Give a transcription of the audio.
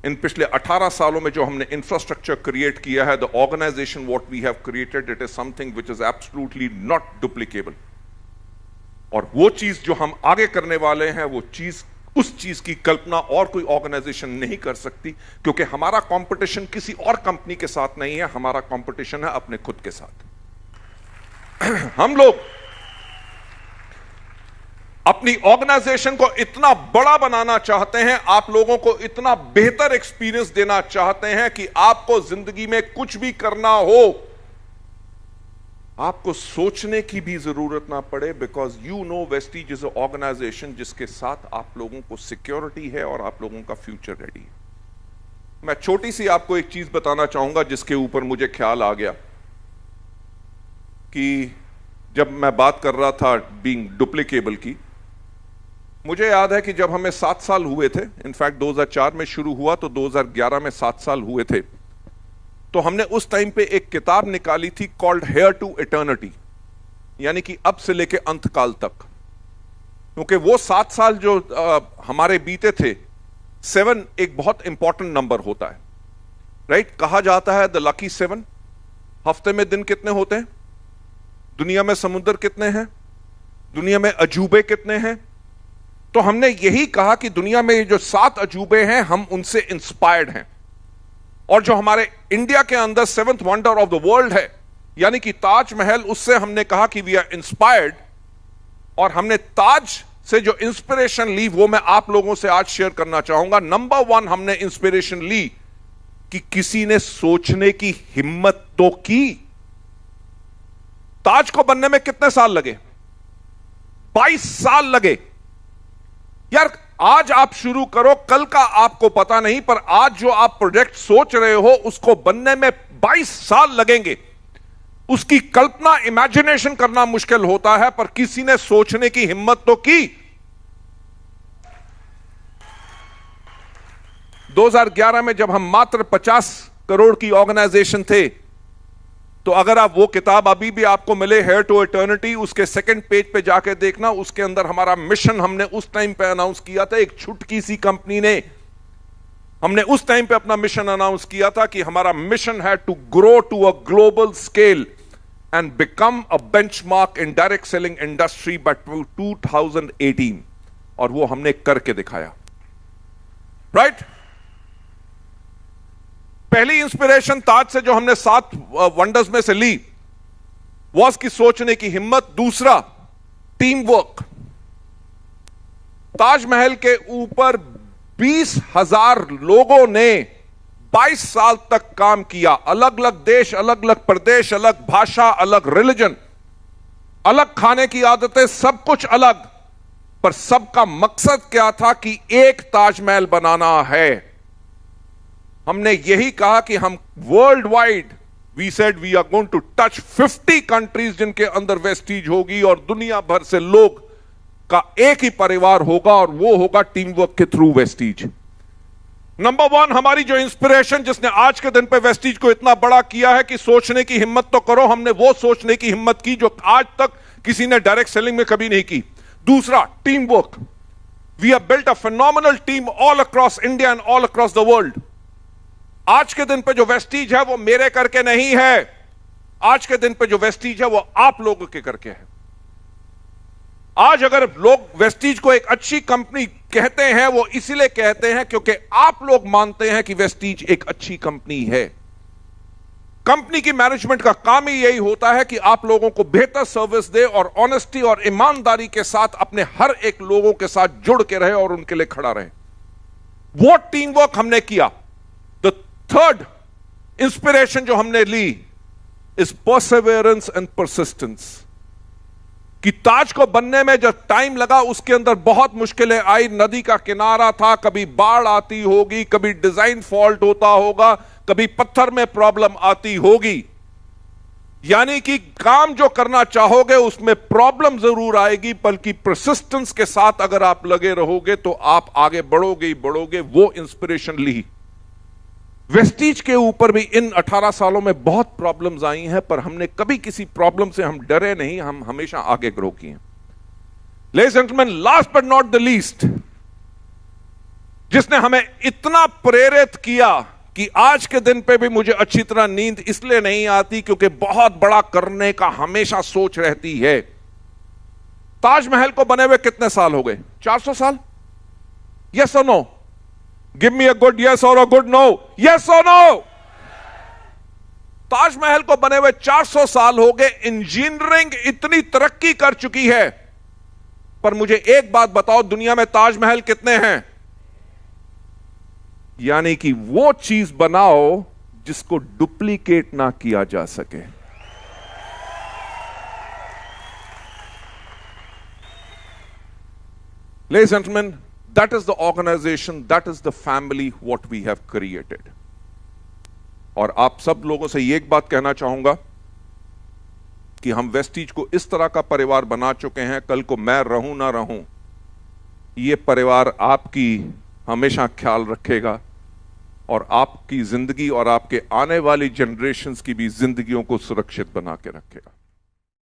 इन पिछले 18 सालों में जो हमने इंफ्रास्ट्रक्चर क्रिएट किया है, the organisation what we have created, it is something which is absolutely not duplicable. और वो चीज जो हम आगे करने वाले हैं, वो चीज, उस चीज की कल्पना और कोई ऑर्गेनाइजेशन नहीं कर सकती, क्योंकि हमारा कंपटीशन किसी और कंपनी के साथ नहीं है, हमारा कंपटीशन है अपने खुद के साथ। हम लोग अपनी ऑर्गेनाइजेशन को इतना बड़ा बनाना चाहते हैं, आप लोगों को इतना बेहतर एक्सपीरियंस देना चाहते हैं कि आपको जिंदगी में कुछ भी करना हो, आपको सोचने की भी जरूरत ना पड़े, because you know Vestige is a organisation जिसके साथ आप लोगों को सिक्योरिटी है और आप लोगों का फ्यूचर रेडी है। मैं छोटी सी आपको एक चीज बताना चाहूंगा जिसके ऊपर मुझे ख्याल आ गया कि जब मैं बात कर रहा था बीइंग डुप्लीकेबल की, मुझे याद है कि जब हमें 7 साल हुए थे, इनफैक्ट 2004 में शुरू हुआ तो 2011 में 7 साल हुए थे, तो हमने उस टाइम पे एक किताब निकाली थी कॉल्ड हेयर टू इटर्निटी, यानी कि अब से लेके अंतकाल तक। क्योंकि वो 7 साल जो हमारे बीते थे, 7 एक बहुत इंपॉर्टेंट नंबर होता है, राइट? कहा जाता है द लकी 7। हफ्ते में दिन कितने होते हैं? दुनिया में समुद्र कितने हैं? दुनिया में अजूबे कितने हैं? तो हमने यही कहा कि दुनिया में जो 7 अजूबे हैं, हम उनसे इंस्पायर्ड हैं। और जो हमारे इंडिया के अंदर 7th wonder of the world है, यानी कि ताजमहल, उससे हमने कहा कि वी आर इंस्पायर्ड। और हमने ताज से जो इंस्पिरेशन ली, वो मैं आप लोगों से आज शेयर करना चाहूंगा। नंबर 1 हमने इंस्पिरेशन ली कि किसी ने सोचने की हिम्मत तो की। ताज को बनने में कितने साल लगे? 22 साल लगे। यार आज आप शुरू करो, कल का आपको पता नहीं, पर आज जो आप प्रोजेक्ट सोच रहे हो उसको बनने में 22 साल लगेंगे। उसकी कल्पना, इमेजिनेशन करना मुश्किल होता है, पर किसी ने सोचने की हिम्मत तो की। 2011 में जब हम मात्र 50 करोड़ की ऑर्गेनाइजेशन थे, तो अगर आप वो किताब अभी भी आपको मिले, हेयर टू इटर्निटी, उसके 2nd पेज पे जाके देखना, उसके अंदर हमारा मिशन हमने उस टाइम पे अनाउंस किया था। एक छुटकी सी कंपनी ने, हमने उस टाइम पे अपना मिशन अनाउंस किया था कि हमारा मिशन है to grow to a global scale and become a benchmark in direct selling industry by 2018। और वो हमने करके दिखाया, राइट? पहली इंस्पिरेशन ताज से जो हमने 7 वंडर्स में से ली, वॉज की सोचने की हिम्मत। दूसरा, टीम वर्क। ताजमहल के ऊपर 20,000 लोगों ने 22 साल तक काम किया। अलग अलग देश, अलग अलग प्रदेश, अलग भाषा, अलग रिलीजन, अलग खाने की आदतें, सब कुछ अलग, पर सबका मकसद क्या था कि एक ताजमहल बनाना है। हमने यही कहा कि हम world wide, we said we are going to touch 50 countries जिनके अंदर वेस्टीज होगी, और दुनिया भर से लोग का एक ही परिवार होगा, और वो होगा टीम वर्क के थ्रू वेस्टीज। नंबर 1 हमारी जो इंस्पिरेशन, जिसने आज के दिन पे वेस्टीज को इतना बड़ा किया है कि सोचने की हिम्मत तो करो, हमने वो सोचने की हिम्मत की जो आज तक किसी ने डायरेक्ट सेलिंग में कभी नहीं की। दूसरा, team work. We have built a phenomenal team all across India and all across the world. आज के दिन पे जो वेस्टीज है वो मेरे करके नहीं है, आज के दिन पे जो वेस्टीज है वो आप लोगों के करके है। आज अगर लोग वेस्टीज को एक अच्छी कंपनी कहते हैं, वो इसीलिए कहते हैं क्योंकि आप लोग मानते हैं कि वेस्टीज एक अच्छी कंपनी है। कंपनी की मैनेजमेंट का काम ही यही होता है कि आप लोगों को बेहतर सर्विस दे और ऑनेस्टी और ईमानदारी के साथ अपने हर एक लोगों के साथ जुड़ के रहे और उनके लिए खड़ा रहे। वो टीम वर्क हमने किया। थर्ड इंस्पिरेशन जो हमने ली इज परसेवेरेंस एंड परसिस्टेंस। कि ताज को बनने में जो टाइम लगा, उसके अंदर बहुत मुश्किलें आई। नदी का किनारा था, कभी बाढ़ आती होगी, कभी डिजाइन फॉल्ट होता होगा, कभी पत्थर में प्रॉब्लम आती होगी। यानी कि काम जो करना चाहोगे उसमें प्रॉब्लम जरूर आएगी, बल्कि परसिस्टेंस के साथ अगर आप लगे रहोगे तो आप आगे बढ़ोगे ही बढ़ोगे। वो इंस्पिरेशन ली। वेस्टीज के ऊपर भी इन 18 सालों में बहुत प्रॉब्लम्स आई हैं, पर हमने कभी किसी प्रॉब्लम से हम डरे नहीं, हम हमेशा आगे ग्रो किए। Ladies and gentleman, last but not the least, जिसने हमें इतना प्रेरित किया कि आज के दिन पे भी मुझे अच्छी तरह नींद इसलिए नहीं आती क्योंकि बहुत बड़ा करने का हमेशा सोच रहती है। ताजमहल को बने हुए कितने साल हो गए? 400 साल? Yes or no? Give me a good yes or a good no. Yes or no? Taj Mahal को बने हुए 400 साल हो गए। इंजीनियरिंग इतनी तरक्की कर चुकी है, पर मुझे एक बात बताओ, दुनिया में ताजमहल कितने हैं? यानी कि वो चीज बनाओ जिसको डुप्लीकेट ना किया जा सके। Ladies and gentlemen, that is the organization, that is the family what we have created. और आप सब लोगों से एक बात कहना चाहूंगा कि हम वेस्टीज को इस तरह का परिवार बना चुके हैं, कल को मैं रहूं ना रहूं, ये परिवार आपकी हमेशा ख्याल रखेगा और आपकी जिंदगी और आपके आने वाली जनरेशन्स की भी जिंदगियों को सुरक्षित बना के रखेगा।